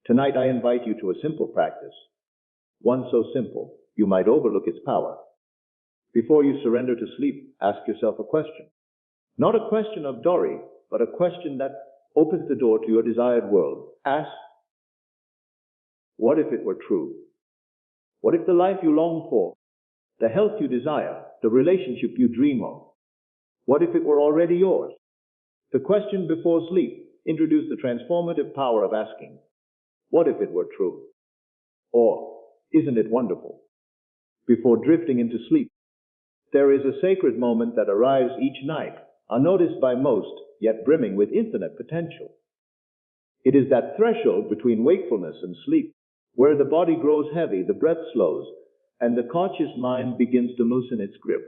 Tonight I invite you to a simple practice, one so simple you might overlook its power. Before you surrender to sleep, ask yourself a question. Not a question of Dory, but a question that opens the door to your desired world. Ask, what if it were true? What if the life you long for, the health you desire, the relationship you dream of, what if it were already yours? The question before sleep introduced the transformative power of asking, what if it were true? Or, isn't it wonderful? Before drifting into sleep, there is a sacred moment that arrives each night, unnoticed by most, yet brimming with infinite potential. It is that threshold between wakefulness and sleep, where the body grows heavy, the breath slows, and the conscious mind begins to loosen its grip.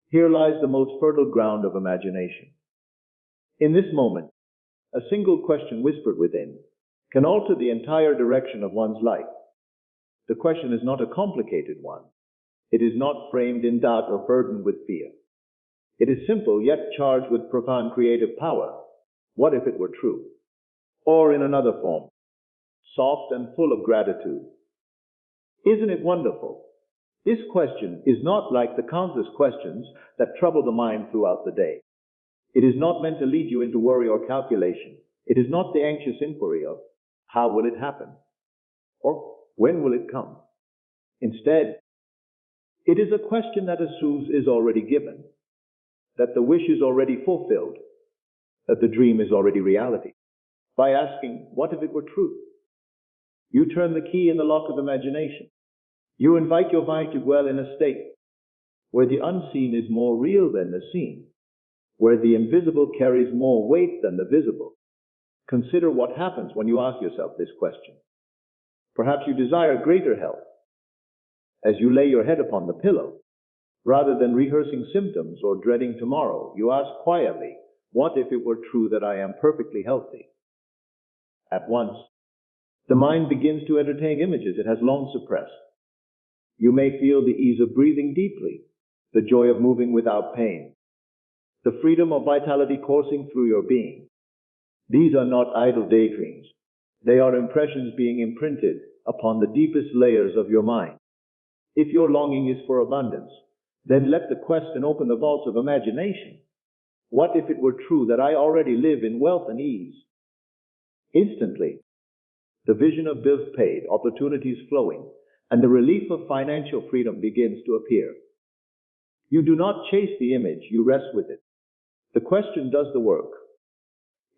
Here lies the most fertile ground of imagination. In this moment, a single question whispered within can alter the entire direction of one's life. The question is not a complicated one. It is not framed in doubt or burdened with fear. It is simple, yet charged with profound creative power. What if it were true? Or in another form, soft and full of gratitude. Isn't it wonderful? This question is not like the countless questions that trouble the mind throughout the day. It is not meant to lead you into worry or calculation. It is not the anxious inquiry of, how will it happen? Or when will it come? Instead, it is a question that assumes is already given, that the wish is already fulfilled, that the dream is already reality. By asking, what if it were true? You turn the key in the lock of imagination. You invite your mind to dwell in a state where the unseen is more real than the seen, where the invisible carries more weight than the visible. Consider what happens when you ask yourself this question. Perhaps you desire greater health. As you lay your head upon the pillow, rather than rehearsing symptoms or dreading tomorrow, you ask quietly, what if it were true that I am perfectly healthy? At once, the mind begins to entertain images it has long suppressed. You may feel the ease of breathing deeply, the joy of moving without pain, the freedom of vitality coursing through your being. These are not idle daydreams. They are impressions being imprinted upon the deepest layers of your mind. If your longing is for abundance, then let the question open the vaults of imagination. What if it were true that I already live in wealth and ease? Instantly, the vision of bills paid, opportunities flowing, and the relief of financial freedom begins to appear. You do not chase the image, you rest with it. The question does the work.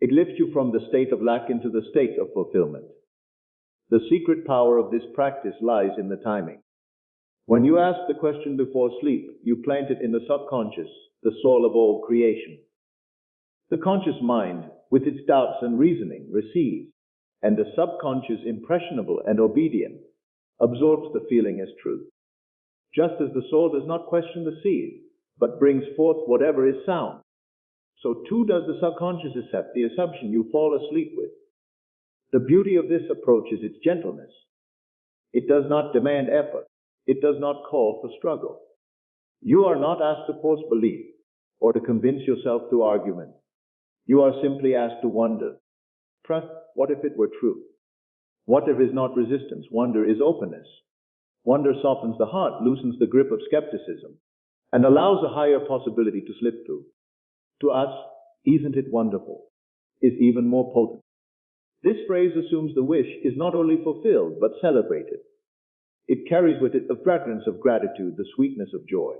It lifts you from the state of lack into the state of fulfillment. The secret power of this practice lies in the timing. When you ask the question before sleep, you plant it in the subconscious, the soul of all creation. The conscious mind, with its doubts and reasoning, receives, and the subconscious, impressionable and obedient, absorbs the feeling as truth. Just as the soul does not question the seed, but brings forth whatever is sound, so too does the subconscious accept the assumption you fall asleep with. The beauty of this approach is its gentleness. It does not demand effort. It does not call for struggle. You are not asked to force belief or to convince yourself through argument. You are simply asked to wonder. Trust, what if it were true? What if is not resistance? Wonder is openness. Wonder softens the heart, loosens the grip of skepticism, and allows a higher possibility to slip through. To us, isn't it wonderful, is even more potent. This phrase assumes the wish is not only fulfilled, but celebrated. It carries with it the fragrance of gratitude, the sweetness of joy.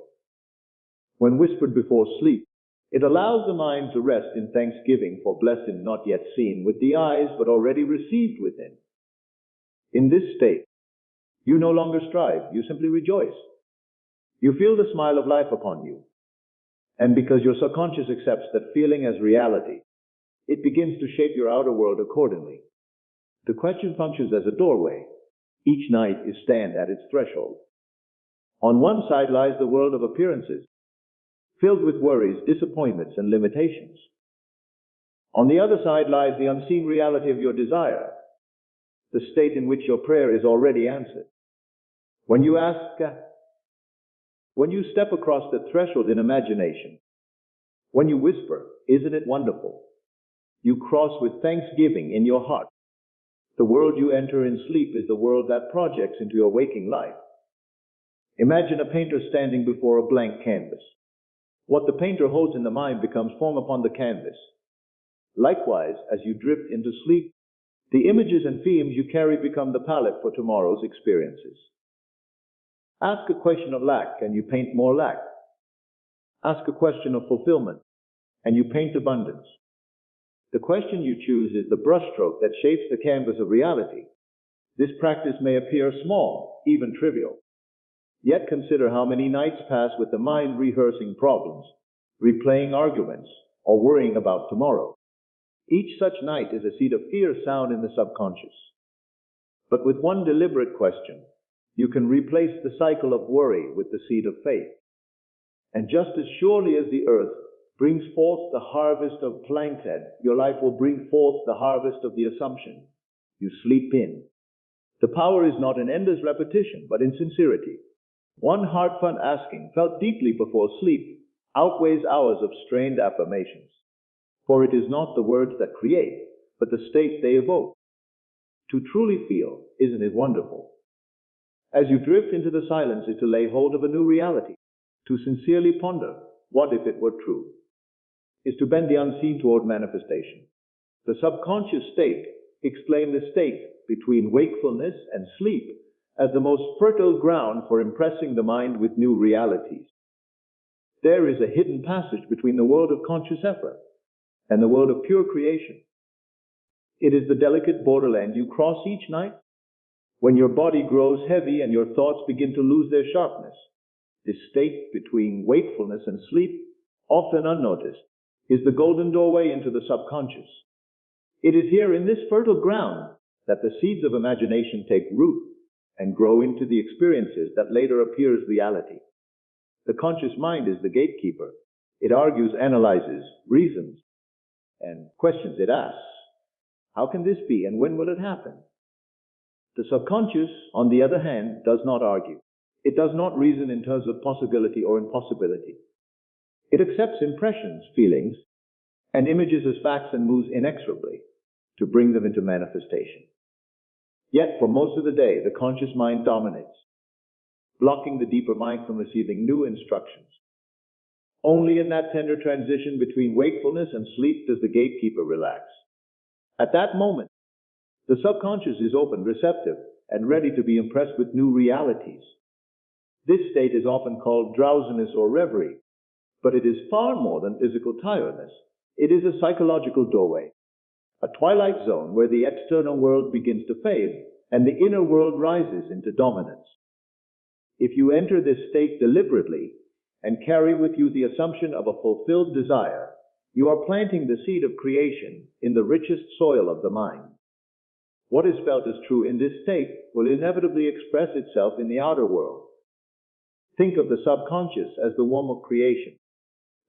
When whispered before sleep, it allows the mind to rest in thanksgiving for blessing not yet seen with the eyes, but already received within. In this state, you no longer strive, you simply rejoice. You feel the smile of life upon you. And because your subconscious accepts that feeling as reality, it begins to shape your outer world accordingly. The question functions as a doorway. Each night you stand at its threshold. On one side lies the world of appearances, filled with worries, disappointments, and limitations. On the other side lies the unseen reality of your desire, the state in which your prayer is already answered. When you step across the threshold in imagination, when you whisper, isn't it wonderful? You cross with thanksgiving in your heart. The world you enter in sleep is the world that projects into your waking life. Imagine a painter standing before a blank canvas. What the painter holds in the mind becomes form upon the canvas. Likewise, as you drift into sleep, the images and themes you carry become the palette for tomorrow's experiences. Ask a question of lack, and you paint more lack. Ask a question of fulfillment, and you paint abundance. The question you choose is the brushstroke that shapes the canvas of reality. This practice may appear small, even trivial. Yet consider how many nights pass with the mind rehearsing problems, replaying arguments, or worrying about tomorrow. Each such night is a seed of fear sown in the subconscious. But with one deliberate question, you can replace the cycle of worry with the seed of faith. And just as surely as the earth brings forth the harvest of plankton, your life will bring forth the harvest of the assumption you sleep in. The power is not in endless repetition, but in sincerity. One heartfelt asking, felt deeply before sleep, outweighs hours of strained affirmations. For it is not the words that create, but the state they evoke. To truly feel, isn't it wonderful? As you drift into the silence is to lay hold of a new reality, to sincerely ponder, what if it were true? Is to bend the unseen toward manifestation. The subconscious state exclaimed the state between wakefulness and sleep as the most fertile ground for impressing the mind with new realities. There is a hidden passage between the world of conscious effort and the world of pure creation. It is the delicate borderland you cross each night when your body grows heavy and your thoughts begin to lose their sharpness. This state between wakefulness and sleep, often unnoticed, is the golden doorway into the subconscious. It is here in this fertile ground that the seeds of imagination take root and grow into the experiences that later appear as reality. The conscious mind is the gatekeeper. It argues, analyzes, reasons, and questions. It asks, how can this be and when will it happen? The subconscious, on the other hand, does not argue. It does not reason in terms of possibility or impossibility. It accepts impressions, feelings, and images as facts and moves inexorably to bring them into manifestation. Yet, for most of the day, the conscious mind dominates, blocking the deeper mind from receiving new instructions. Only in that tender transition between wakefulness and sleep does the gatekeeper relax. At that moment, the subconscious is open, receptive, and ready to be impressed with new realities. This state is often called drowsiness or reverie, but it is far more than physical tiredness. It is a psychological doorway, a twilight zone where the external world begins to fade and the inner world rises into dominance. If you enter this state deliberately and carry with you the assumption of a fulfilled desire, you are planting the seed of creation in the richest soil of the mind. What is felt as true in this state will inevitably express itself in the outer world. Think of the subconscious as the womb of creation.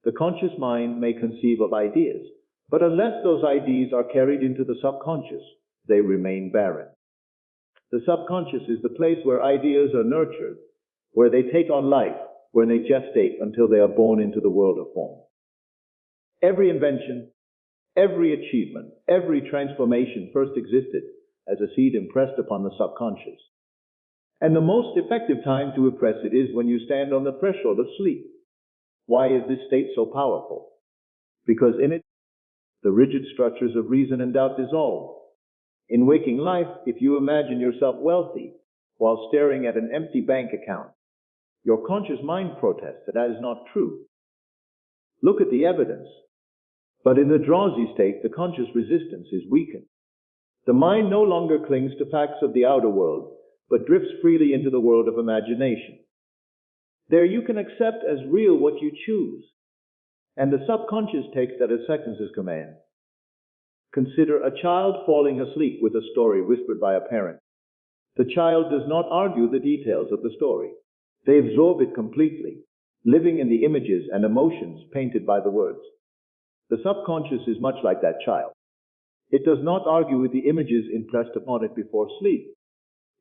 The conscious mind may conceive of ideas, but unless those ideas are carried into the subconscious, they remain barren. The subconscious is the place where ideas are nurtured, where they take on life, where they gestate until they are born into the world of form. Every invention, every achievement, every transformation first existed as a seed impressed upon the subconscious. And the most effective time to impress it is when you stand on the threshold of sleep. Why is this state so powerful? Because in it, the rigid structures of reason and doubt dissolve. In waking life, if you imagine yourself wealthy while staring at an empty bank account, your conscious mind protests that is not true. Look at the evidence. But in the drowsy state, the conscious resistance is weakened. The mind no longer clings to facts of the outer world, but drifts freely into the world of imagination. There you can accept as real what you choose, and the subconscious takes that as seconds' command. Consider a child falling asleep with a story whispered by a parent. The child does not argue the details of the story. They absorb it completely, living in the images and emotions painted by the words. The subconscious is much like that child. It does not argue with the images impressed upon it before sleep.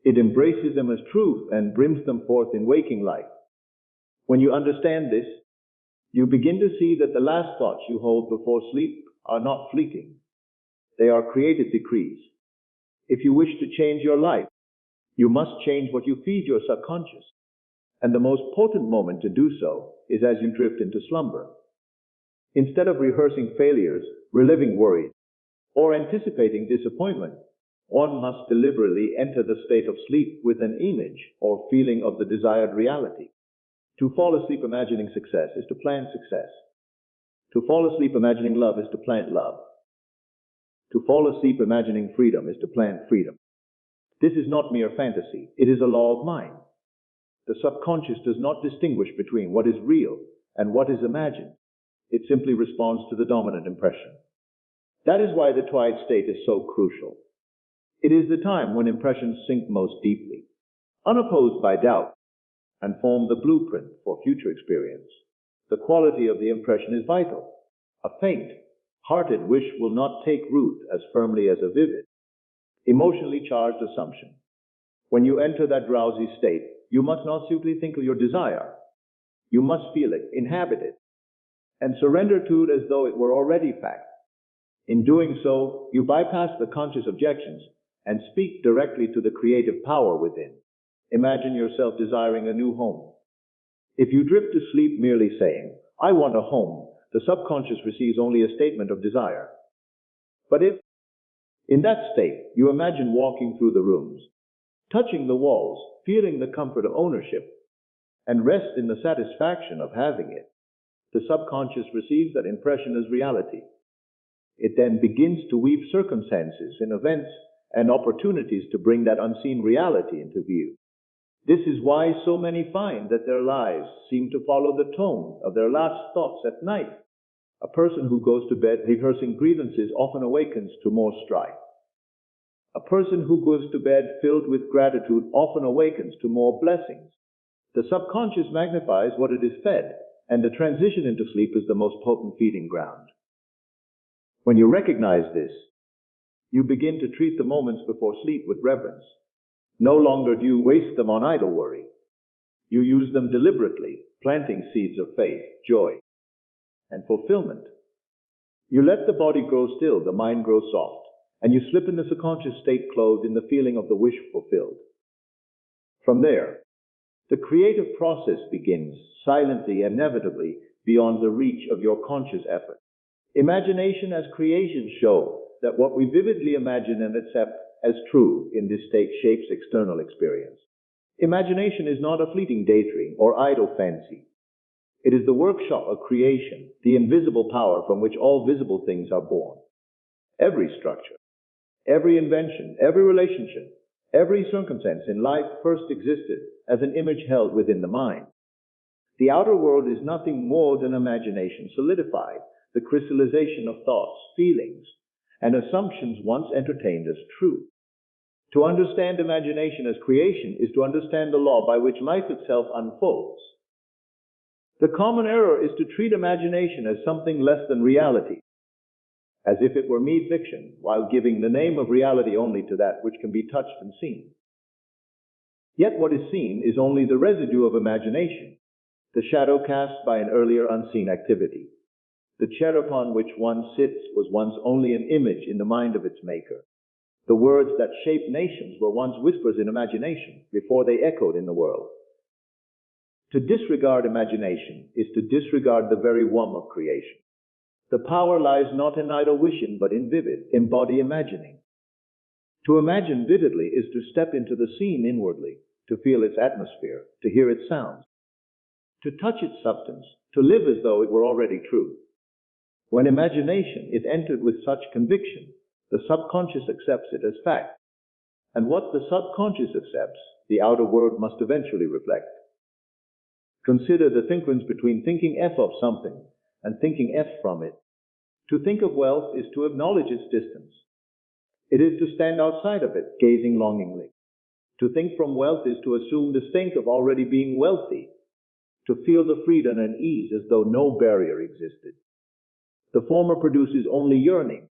It embraces them as truth and brings them forth in waking life. When you understand this, you begin to see that the last thoughts you hold before sleep are not fleeting. They are created decrees. If you wish to change your life, you must change what you feed your subconscious. And the most potent moment to do so is as you drift into slumber. Instead of rehearsing failures, reliving worries, or anticipating disappointment, one must deliberately enter the state of sleep with an image or feeling of the desired reality. To fall asleep imagining success is to plan success. To fall asleep imagining love is to plant love. To fall asleep imagining freedom is to plant freedom. This is not mere fantasy, it is a law of mind. The subconscious does not distinguish between what is real and what is imagined. It simply responds to the dominant impression. That is why the twilight state is so crucial. It is the time when impressions sink most deeply, unopposed by doubt, and form the blueprint for future experience. The quality of the impression is vital. A faint, hearted wish will not take root as firmly as a vivid, emotionally charged assumption. When you enter that drowsy state, you must not simply think of your desire. You must feel it, inhabit it, and surrender to it as though it were already fact. In doing so, you bypass the conscious objections and speak directly to the creative power within. Imagine yourself desiring a new home. If you drift to sleep merely saying, "I want a home," the subconscious receives only a statement of desire. But if, in that state, you imagine walking through the rooms, touching the walls, feeling the comfort of ownership, and rest in the satisfaction of having it, the subconscious receives that impression as reality. It then begins to weave circumstances and events and opportunities to bring that unseen reality into view. This is why so many find that their lives seem to follow the tone of their last thoughts at night. A person who goes to bed rehearsing grievances often awakens to more strife. A person who goes to bed filled with gratitude often awakens to more blessings. The subconscious magnifies what it is fed, and the transition into sleep is the most potent feeding ground. When you recognize this, you begin to treat the moments before sleep with reverence. No longer do you waste them on idle worry. You use them deliberately, planting seeds of faith, joy, and fulfillment. You let the body grow still, the mind grow soft, and you slip in the subconscious state clothed in the feeling of the wish fulfilled. From there, the creative process begins, silently and inevitably, beyond the reach of your conscious effort. Imagination as creation show that what we vividly imagine and accept as true in this state shapes external experience. Imagination is not a fleeting daydream or idle fancy. It is the workshop of creation, the invisible power from which all visible things are born. Every structure, every invention, every relationship, every circumstance in life first existed as an image held within the mind. The outer world is nothing more than imagination solidified, the crystallization of thoughts, feelings, and assumptions once entertained as true. To understand imagination as creation is to understand the law by which life itself unfolds. The common error is to treat imagination as something less than reality, as if it were mere fiction, while giving the name of reality only to that which can be touched and seen. Yet what is seen is only the residue of imagination, the shadow cast by an earlier unseen activity. The chair upon which one sits was once only an image in the mind of its maker. The words that shaped nations were once whispers in imagination before they echoed in the world. To disregard imagination is to disregard the very womb of creation. The power lies not in idle wishing, but in vivid, embodied imagining. To imagine vividly is to step into the scene inwardly, to feel its atmosphere, to hear its sounds, to touch its substance, to live as though it were already true. When imagination is entered with such conviction, the subconscious accepts it as fact. And what the subconscious accepts, the outer world must eventually reflect. Consider the difference between thinking F of something and thinking F from it. To think of wealth is to acknowledge its distance. It is to stand outside of it, gazing longingly. To think from wealth is to assume the state of already being wealthy, to feel the freedom and ease as though no barrier existed. The former produces only yearning.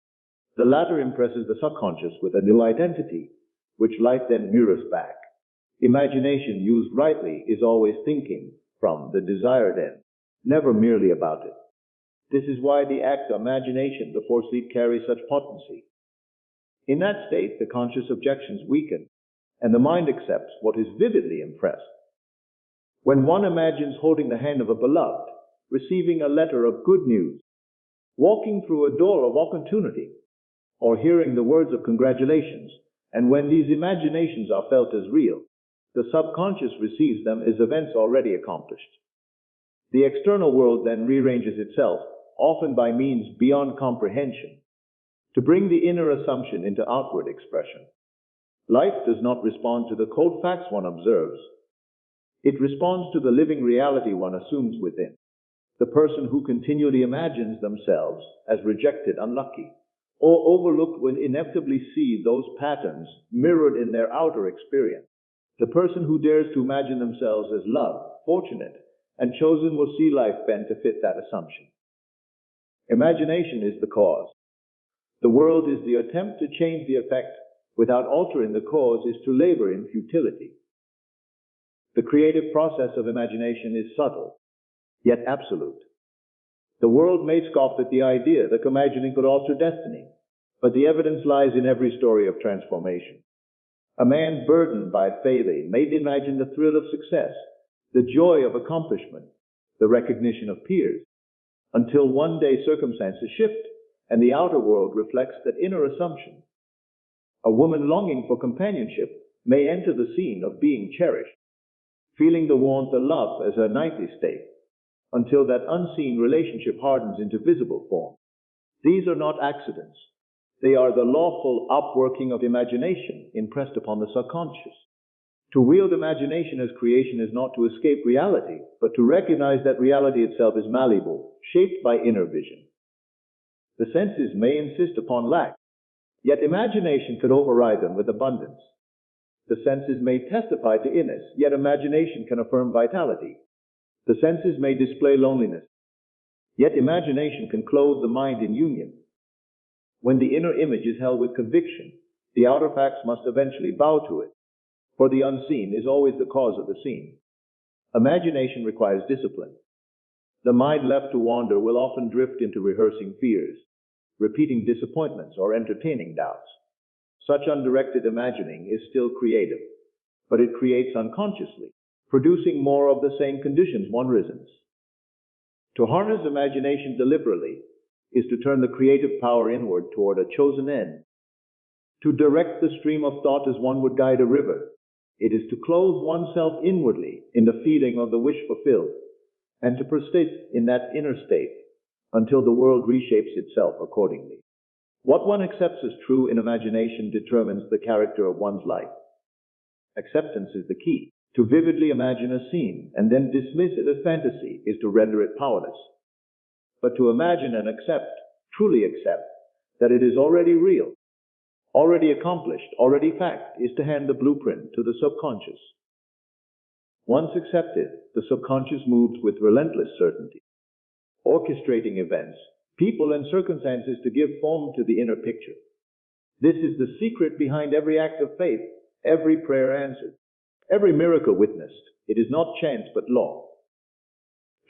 The latter impresses the subconscious with a new identity, which life then mirrors back. Imagination used rightly is always thinking from the desired end, never merely about it. This is why the act of imagination before sleep carries such potency. In that state, the conscious objections weaken, and the mind accepts what is vividly impressed. When one imagines holding the hand of a beloved, receiving a letter of good news, walking through a door of opportunity, or hearing the words of congratulations, and when these imaginations are felt as real, the subconscious receives them as events already accomplished. The external world then rearranges itself, often by means beyond comprehension, to bring the inner assumption into outward expression. Life does not respond to the cold facts one observes. It responds to the living reality one assumes within. The person who continually imagines themselves as rejected, unlucky, or overlooked will inevitably see those patterns mirrored in their outer experience. The person who dares to imagine themselves as loved, fortunate, and chosen will see life bend to fit that assumption. Imagination is the cause. The world is the attempt to change the effect without altering the cause is to labor in futility. The creative process of imagination is subtle, yet absolute. The world may scoff at the idea that imagining could alter destiny, but the evidence lies in every story of transformation. A man burdened by failure may imagine the thrill of success, the joy of accomplishment, the recognition of peers, until one day circumstances shift and the outer world reflects that inner assumption. A woman longing for companionship may enter the scene of being cherished, feeling the warmth of love as her nightly state, until that unseen relationship hardens into visible form. These are not accidents. They are the lawful outworking of imagination impressed upon the subconscious. To wield imagination as creation is not to escape reality, but to recognize that reality itself is malleable, shaped by inner vision. The senses may insist upon lack, yet imagination could override them with abundance. The senses may testify to illness, yet imagination can affirm vitality. The senses may display loneliness, yet imagination can clothe the mind in union. When the inner image is held with conviction, the outer facts must eventually bow to it, for the unseen is always the cause of the seen. Imagination requires discipline. The mind left to wander will often drift into rehearsing fears, repeating disappointments, or entertaining doubts. Such undirected imagining is still creative, but it creates unconsciously, producing more of the same conditions one resents. To harness imagination deliberately is to turn the creative power inward toward a chosen end. To direct the stream of thought as one would guide a river, it is to clothe oneself inwardly in the feeling of the wish fulfilled, and to persist in that inner state until the world reshapes itself accordingly. What one accepts as true in imagination determines the character of one's life. Acceptance is the key. To vividly imagine a scene and then dismiss it as fantasy is to render it powerless. But to imagine and accept, truly accept, that it is already real, already accomplished, already fact, is to hand the blueprint to the subconscious. Once accepted, the subconscious moves with relentless certainty, orchestrating events, people, and circumstances to give form to the inner picture. This is the secret behind every act of faith, every prayer answered, every miracle witnessed. It is not chance but law.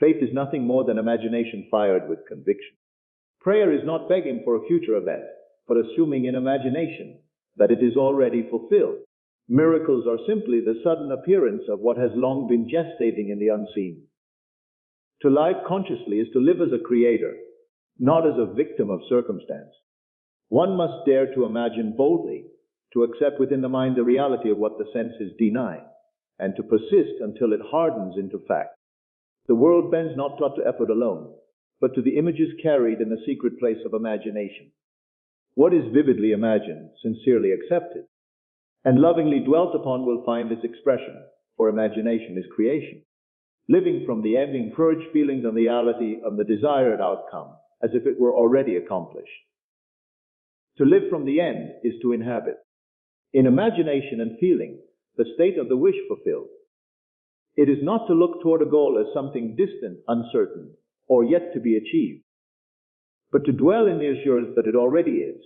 Faith is nothing more than imagination fired with conviction. Prayer is not begging for a future event, but assuming in imagination that it is already fulfilled. Miracles are simply the sudden appearance of what has long been gestating in the unseen. To live consciously is to live as a creator, not as a victim of circumstance. One must dare to imagine boldly, to accept within the mind the reality of what the senses deny, and to persist until it hardens into fact. The world bends not to effort alone, but to the images carried in the secret place of imagination. What is vividly imagined, sincerely accepted, and lovingly dwelt upon will find its expression, for imagination is creation. Living from the end encourage feelings and reality of the desired outcome, as if it were already accomplished. To live from the end is to inhabit, in imagination and feeling, the state of the wish fulfilled. It is not to look toward a goal as something distant, uncertain, or yet to be achieved, but to dwell in the assurance that it already is.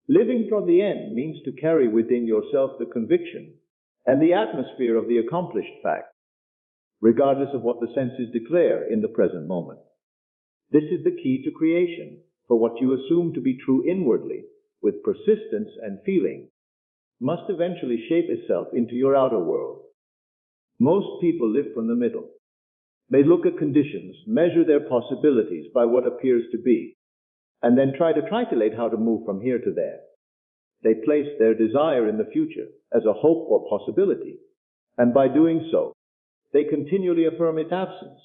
Living from the end means to carry within yourself the conviction and the atmosphere of the accomplished fact, regardless of what the senses declare in the present moment. This is the key to creation, for what you assume to be true inwardly with persistence and feeling, must eventually shape itself into your outer world. Most people live from the middle. They look at conditions, measure their possibilities by what appears to be, and then try to calculate how to move from here to there. They place their desire in the future as a hope or possibility, and by doing so, they continually affirm its absence.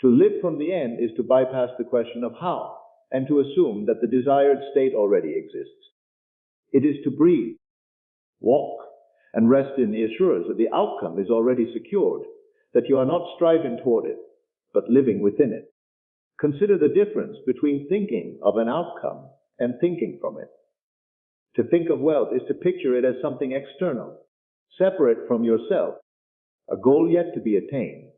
To live from the end is to bypass the question of how, and to assume that the desired state already exists. It is to breathe, walk, and rest in the assurance that the outcome is already secured, that you are not striving toward it, but living within it. Consider the difference between thinking of an outcome and thinking from it. To think of wealth is to picture it as something external, separate from yourself, a goal yet to be attained.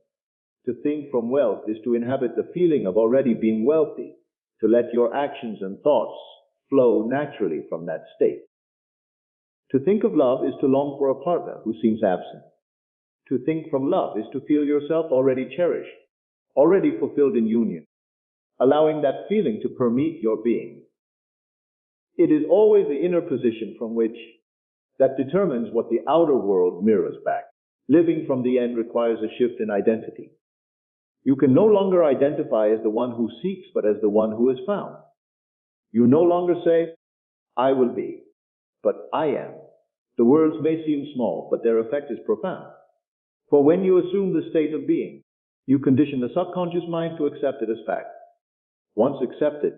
To think from wealth is to inhabit the feeling of already being wealthy, to let your actions and thoughts flow naturally from that state. To think of love is to long for a partner who seems absent. To think from love is to feel yourself already cherished, already fulfilled in union, allowing that feeling to permeate your being. It is always the inner position from which that determines what the outer world mirrors back. Living from the end requires a shift in identity. You can no longer identify as the one who seeks, but as the one who is found. You no longer say, I will be, but I am. The words may seem small, but their effect is profound. For when you assume the state of being, you condition the subconscious mind to accept it as fact. Once accepted,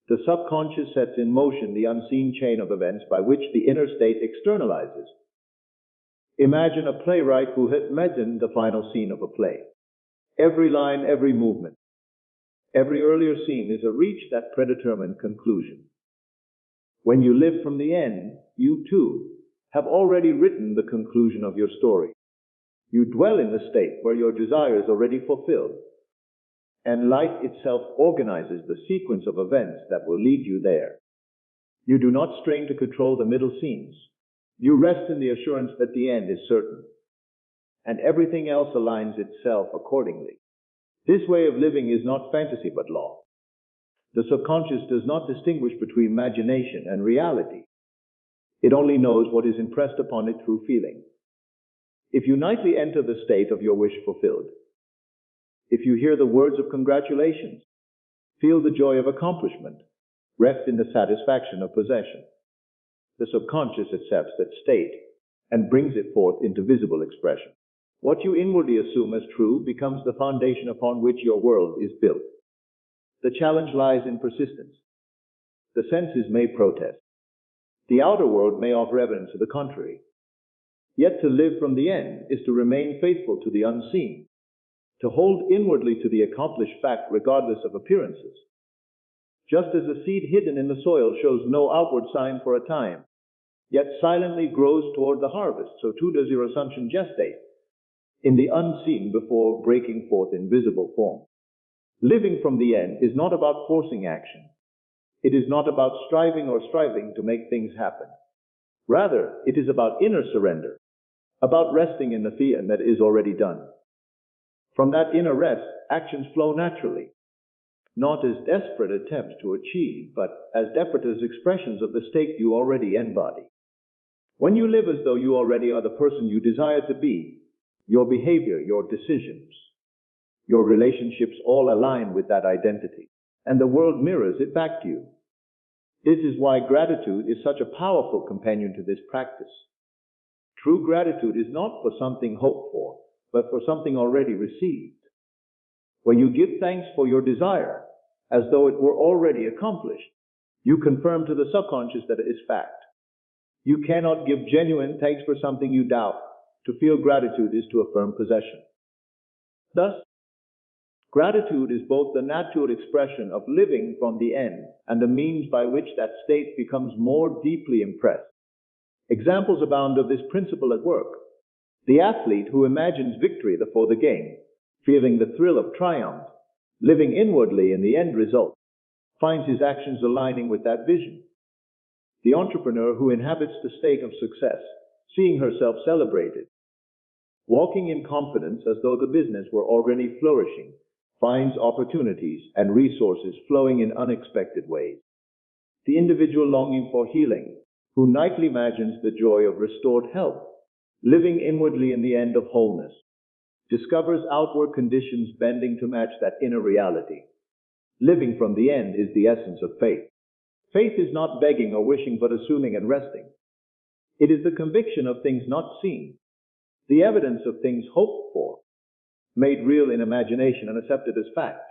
the subconscious sets in motion the unseen chain of events by which the inner state externalizes. Imagine a playwright who had imagined the final scene of a play. Every line, every movement, every earlier scene is a reach that predetermined conclusion. When you live from the end, you too have already written the conclusion of your story. You dwell in the state where your desire is already fulfilled, and life itself organizes the sequence of events that will lead you there. You do not strain to control the middle scenes. You rest in the assurance that the end is certain, and everything else aligns itself accordingly. This way of living is not fantasy but law. The subconscious does not distinguish between imagination and reality. It only knows what is impressed upon it through feeling. If you nightly enter the state of your wish fulfilled, if you hear the words of congratulations, feel the joy of accomplishment, rest in the satisfaction of possession, the subconscious accepts that state and brings it forth into visible expression. What you inwardly assume as true becomes the foundation upon which your world is built. The challenge lies in persistence. The senses may protest. The outer world may offer evidence to the contrary. Yet to live from the end is to remain faithful to the unseen, to hold inwardly to the accomplished fact regardless of appearances. Just as the seed hidden in the soil shows no outward sign for a time, yet silently grows toward the harvest, so too does your assumption gestate in the unseen before breaking forth in visible form. Living from the end is not about forcing action. It is not about striving to make things happen. Rather, it is about inner surrender, about resting in the fiat that is already done. From that inner rest, actions flow naturally, not as desperate attempts to achieve, but as deferous expressions of the state you already embody. When you live as though you already are the person you desire to be, your behavior, your decisions, your relationships all align with that identity, and the world mirrors it back to you. This is why gratitude is such a powerful companion to this practice. True gratitude is not for something hoped for, but for something already received. When you give thanks for your desire, as though it were already accomplished, you confirm to the subconscious that it is fact. You cannot give genuine thanks for something you doubt. To feel gratitude is to affirm possession. Thus, gratitude is both the natural expression of living from the end and the means by which that state becomes more deeply impressed. Examples abound of this principle at work. The athlete who imagines victory before the game, feeling the thrill of triumph, living inwardly in the end result, finds his actions aligning with that vision. The entrepreneur who inhabits the state of success, seeing herself celebrated, walking in confidence as though the business were already flourishing, finds opportunities and resources flowing in unexpected ways. the individual longing for healing, who nightly imagines the joy of restored health, living inwardly in the end of wholeness, discovers outward conditions bending to match that inner reality. Living from the end is the essence of faith. Faith is not begging or wishing, but assuming and resting. It is the conviction of things not seen, the evidence of things hoped for, made real in imagination and accepted as fact.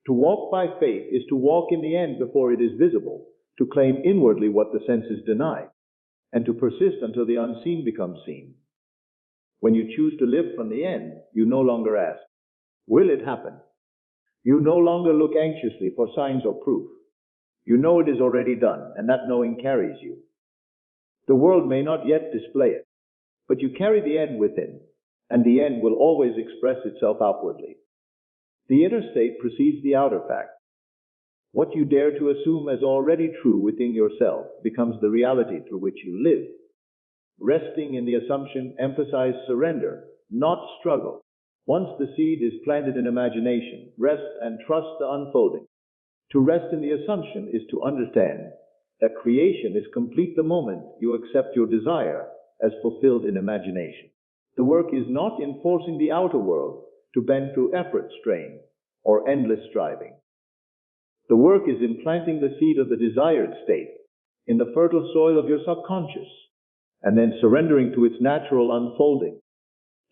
To walk by faith is to walk in the end before it is visible, to claim inwardly what the senses deny, and to persist until the unseen becomes seen. When you choose to live from the end, you no longer ask, will it happen? You no longer look anxiously for signs or proof. You know it is already done, and that knowing carries you. The world may not yet display it, but you carry the end within, and the end will always express itself outwardly. The inner state precedes the outer fact. What you dare to assume as already true within yourself becomes the reality through which you live. Resting in the assumption emphasizes surrender, not struggle. Once the seed is planted in imagination, rest and trust the unfolding. To rest in the assumption is to understand that creation is complete the moment you accept your desire as fulfilled in imagination. The work is not in forcing the outer world to bend through effort, strain, or endless striving. The work is in planting the seed of the desired state in the fertile soil of your subconscious, and then surrendering to its natural unfolding.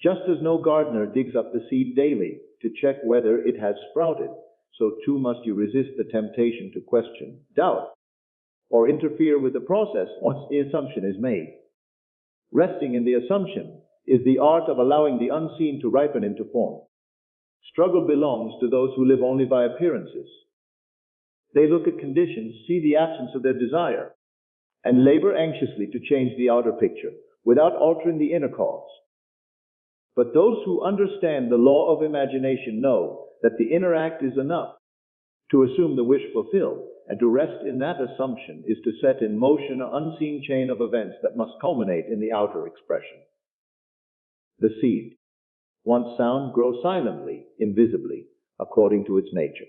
Just as no gardener digs up the seed daily to check whether it has sprouted, so too must you resist the temptation to question, doubt, or interfere with the process once the assumption is made. Resting in the assumption is the art of allowing the unseen to ripen into form. Struggle belongs to those who live only by appearances. They look at conditions, see the absence of their desire, and labor anxiously to change the outer picture without altering the inner cause. But those who understand the law of imagination know that the inner act is enough to assume the wish fulfilled, and to rest in that assumption is to set in motion an unseen chain of events that must culminate in the outer expression. The seed, once sound, grows silently, invisibly, according to its nature.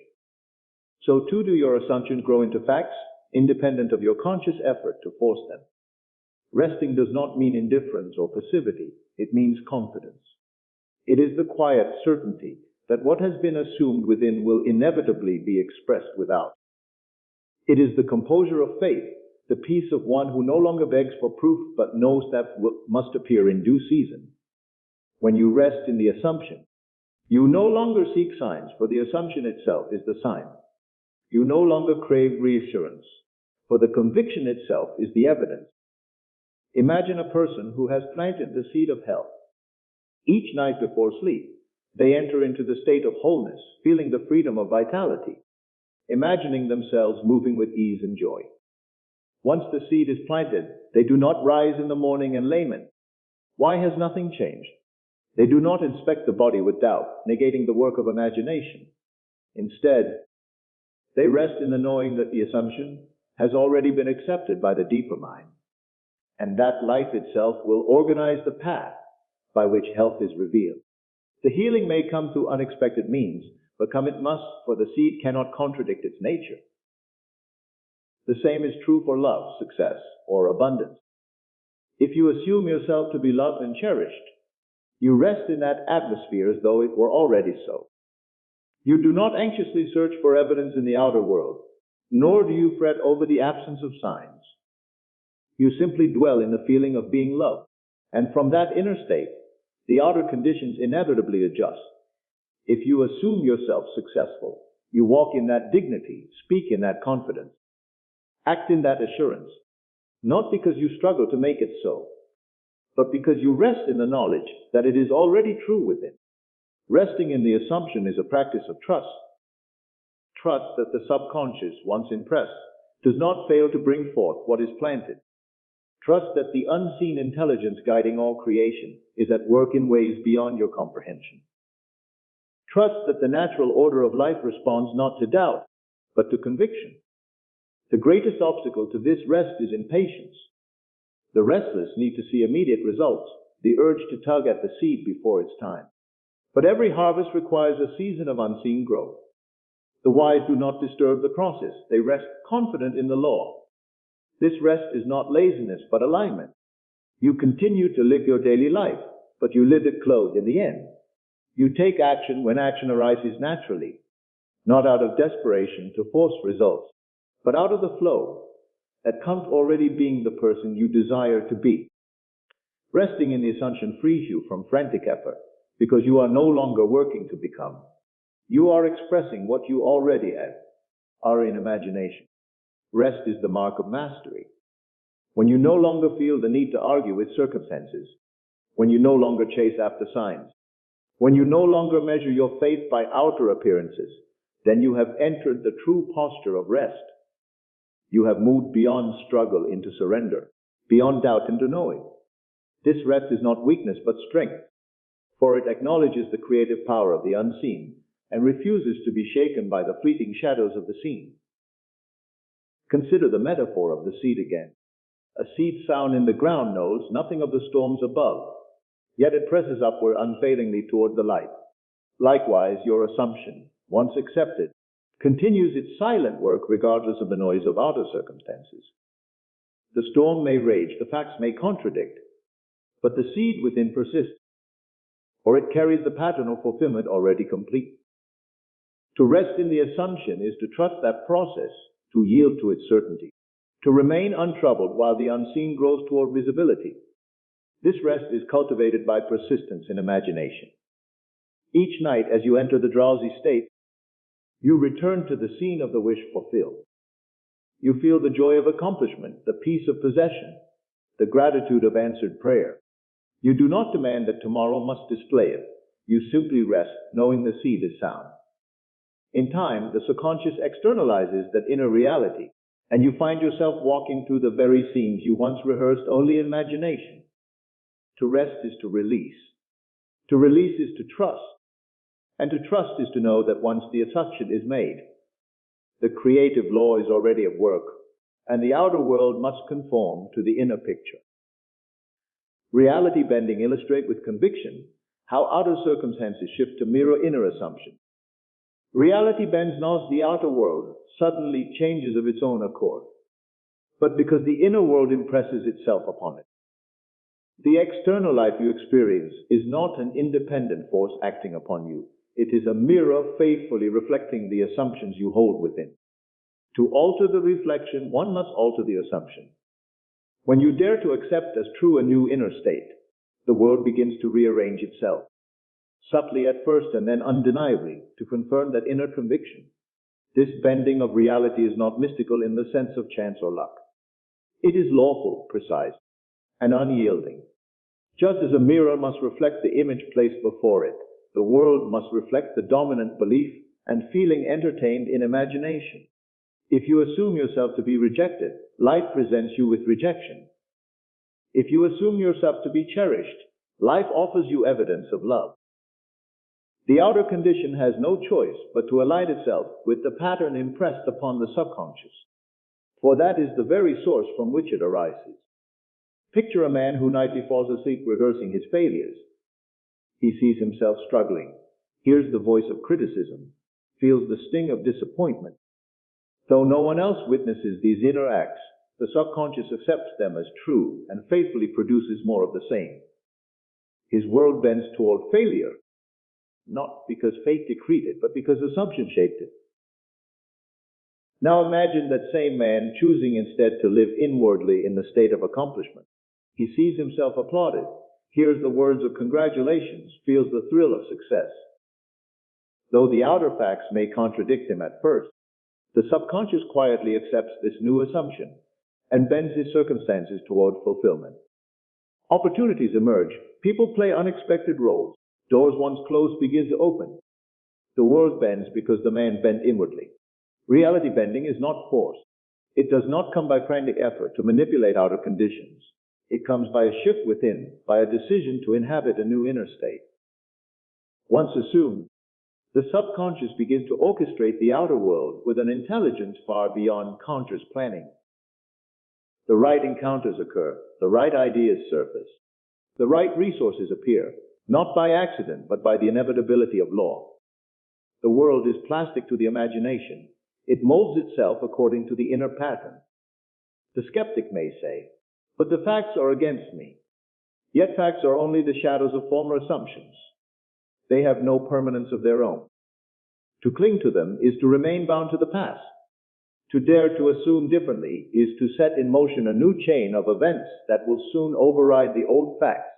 So too do your assumptions grow into facts, independent of your conscious effort to force them. Resting does not mean indifference or passivity. It means confidence. It is the quiet certainty that what has been assumed within will inevitably be expressed without. It is the composure of faith, the peace of one who no longer begs for proof but knows that must appear in due season. When you rest in the assumption, you no longer seek signs, for the assumption itself is the sign. You no longer crave reassurance, for the conviction itself is the evidence. Imagine a person who has planted the seed of health. Each night before sleep, they enter into the state of wholeness, feeling the freedom of vitality, imagining themselves moving with ease and joy. Once the seed is planted, they do not rise in the morning and lament. Why has nothing changed? They do not inspect the body with doubt, negating the work of imagination. Instead, they rest in the knowing that the assumption has already been accepted by the deeper mind, and that life itself will organize the path by which health is revealed. The healing may come through unexpected means, but come it must, for the seed cannot contradict its nature. The same is true for love, success, or abundance. If you assume yourself to be loved and cherished, you rest in that atmosphere as though it were already so. You do not anxiously search for evidence in the outer world, nor do you fret over the absence of signs. You simply dwell in the feeling of being loved, and from that inner state, the outer conditions inevitably adjust. If you assume yourself successful, you walk in that dignity, speak in that confidence, act in that assurance, not because you struggle to make it so, but because you rest in the knowledge that it is already true within. Resting in the assumption is a practice of trust. Trust that the subconscious, once impressed, does not fail to bring forth what is planted. Trust that the unseen intelligence guiding all creation is at work in ways beyond your comprehension. Trust that the natural order of life responds not to doubt, but to conviction. The greatest obstacle to this rest is impatience. The restless need to see immediate results, the urge to tug at the seed before its time. But every harvest requires a season of unseen growth. The wise do not disturb the process. They rest confident in the law. This rest is not laziness, but alignment. You continue to live your daily life, but you live it clothed in the end. You take action when action arises naturally, not out of desperation to force results, but out of the flow that comes already being the person you desire to be. Resting in the assumption frees you from frantic effort, because you are no longer working to become. You are expressing what you already are in imagination. Rest is the mark of mastery. When you no longer feel the need to argue with circumstances, when you no longer chase after signs, when you no longer measure your faith by outer appearances, then you have entered the true posture of rest. You have moved beyond struggle into surrender, beyond doubt into knowing. This rest is not weakness but strength, for it acknowledges the creative power of the unseen and refuses to be shaken by the fleeting shadows of the seen. Consider the metaphor of the seed again. A seed sown in the ground knows nothing of the storms above, yet it presses upward unfailingly toward the light. Likewise, your assumption, once accepted, continues its silent work regardless of the noise of outer circumstances. The storm may rage, the facts may contradict, but the seed within persists, for it carries the pattern of fulfillment already complete. To rest in the assumption is to trust that process, to yield to its certainty, to remain untroubled while the unseen grows toward visibility. This rest is cultivated by persistence in imagination. Each night as you enter the drowsy state, you return to the scene of the wish fulfilled. You feel the joy of accomplishment, the peace of possession, the gratitude of answered prayer. You do not demand that tomorrow must display it. You simply rest, knowing the seed is sound. In time, the subconscious externalizes that inner reality, and you find yourself walking through the very scenes you once rehearsed only in imagination. To rest is to release. To release is to trust. And to trust is to know that once the assumption is made, the creative law is already at work, and the outer world must conform to the inner picture. Reality bending illustrates with conviction how outer circumstances shift to mirror inner assumption. Reality bends not the outer world, suddenly changes of its own accord, but because the inner world impresses itself upon it. The external life you experience is not an independent force acting upon you. It is a mirror faithfully reflecting the assumptions you hold within. To alter the reflection, one must alter the assumption. When you dare to accept as true a new inner state, the world begins to rearrange itself, subtly at first and then undeniably, to confirm that inner conviction. This bending of reality is not mystical in the sense of chance or luck. It is lawful, precise, and unyielding. Just as a mirror must reflect the image placed before it, the world must reflect the dominant belief and feeling entertained in imagination. If you assume yourself to be rejected, life presents you with rejection. If you assume yourself to be cherished, life offers you evidence of love. The outer condition has no choice but to align itself with the pattern impressed upon the subconscious, for that is the very source from which it arises. Picture a man who nightly falls asleep rehearsing his failures. He sees himself struggling, hears the voice of criticism, feels the sting of disappointment. Though no one else witnesses these inner acts, the subconscious accepts them as true and faithfully produces more of the same. His world bends toward failure, not because fate decreed it, but because assumption shaped it. Now imagine that same man choosing instead to live inwardly in the state of accomplishment. He sees himself applauded, hears the words of congratulations, feels the thrill of success. Though the outer facts may contradict him at first, the subconscious quietly accepts this new assumption and bends his circumstances toward fulfillment. Opportunities emerge. People play unexpected roles. Doors once closed begin to open. The world bends because the man bent inwardly. Reality bending is not force. It does not come by frantic effort to manipulate outer conditions. It comes by a shift within, by a decision to inhabit a new inner state. Once assumed, the subconscious begins to orchestrate the outer world with an intelligence far beyond conscious planning. The right encounters occur, the right ideas surface, the right resources appear, not by accident, but by the inevitability of law. The world is plastic to the imagination. It molds itself according to the inner pattern. The skeptic may say, "But the facts are against me." Yet facts are only the shadows of former assumptions. They have no permanence of their own. To cling to them is to remain bound to the past. To dare to assume differently is to set in motion a new chain of events that will soon override the old facts.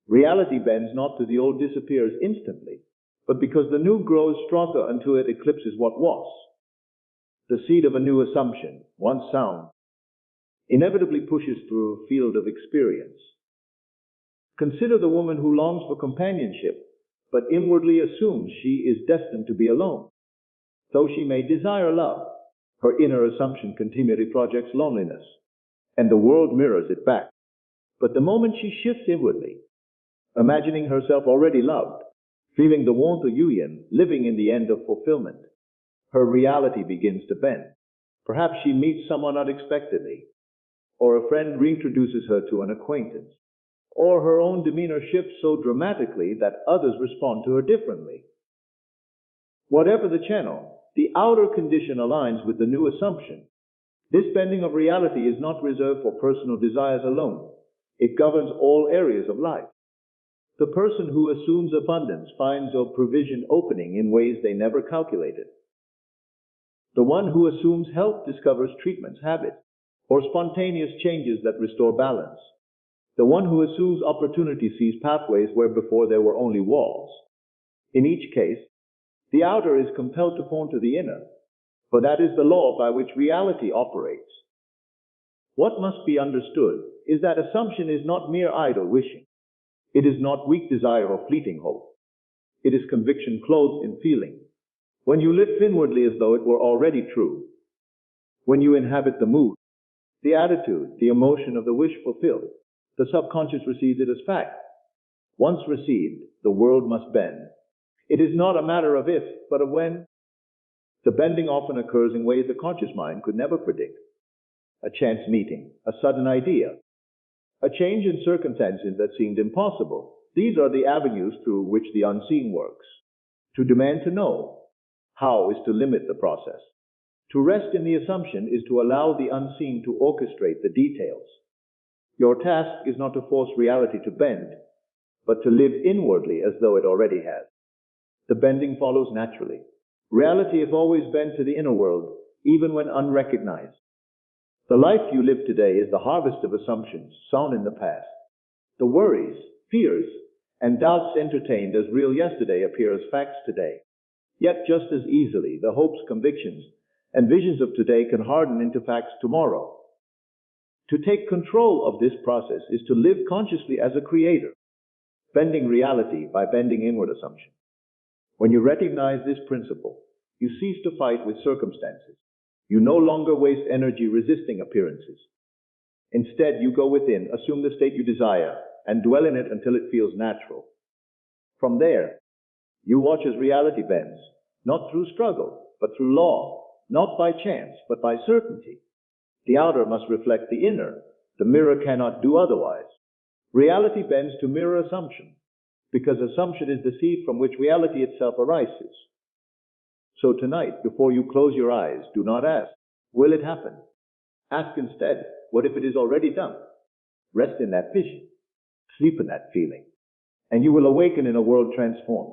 Reality bends not to the old disappears instantly, but because the new grows stronger until it eclipses what was. The seed of a new assumption, once sown, inevitably pushes through a field of experience. Consider the woman who longs for companionship, but inwardly assumes she is destined to be alone. Though she may desire love, her inner assumption continually projects loneliness, and the world mirrors it back. But the moment she shifts inwardly, imagining herself already loved, feeling the warmth of union, living in the end of fulfillment, her reality begins to bend. Perhaps she meets someone unexpectedly, or a friend reintroduces her to an acquaintance, or her own demeanor shifts so dramatically that others respond to her differently. Whatever the channel, the outer condition aligns with the new assumption. This bending of reality is not reserved for personal desires alone. It governs all areas of life. The person who assumes abundance finds a provision opening in ways they never calculated. The one who assumes health discovers treatments, habits, or spontaneous changes that restore balance. The one who assumes opportunity sees pathways where before there were only walls. In each case, the outer is compelled to form to the inner, for that is the law by which reality operates. What must be understood is that assumption is not mere idle wishing. It is not weak desire or fleeting hope. It is conviction clothed in feeling. When you live inwardly as though it were already true, when you inhabit the mood, the attitude, the emotion of the wish fulfilled, the subconscious receives it as fact. Once received, the world must bend. It is not a matter of if, but of when. The bending often occurs in ways the conscious mind could never predict. A chance meeting, a sudden idea, a change in circumstances that seemed impossible. These are the avenues through which the unseen works. To demand to know how is to limit the process. To rest in the assumption is to allow the unseen to orchestrate the details. Your task is not to force reality to bend, but to live inwardly as though it already has. The bending follows naturally. Reality has always bent to the inner world, even when unrecognized. The life you live today is the harvest of assumptions sown in the past. The worries, fears, and doubts entertained as real yesterday appear as facts today. Yet just as easily, the hopes, convictions, and visions of today can harden into facts tomorrow. To take control of this process is to live consciously as a creator, bending reality by bending inward assumption. When you recognize this principle, you cease to fight with circumstances. You no longer waste energy resisting appearances. Instead, you go within, assume the state you desire, and dwell in it until it feels natural. From there, you watch as reality bends, not through struggle, but through law, not by chance, but by certainty. The outer must reflect the inner. The mirror cannot do otherwise. Reality bends to mirror assumption, because assumption is the seed from which reality itself arises. So tonight, before you close your eyes, do not ask, will it happen? Ask instead, what if it is already done? Rest in that vision, sleep in that feeling, and you will awaken in a world transformed.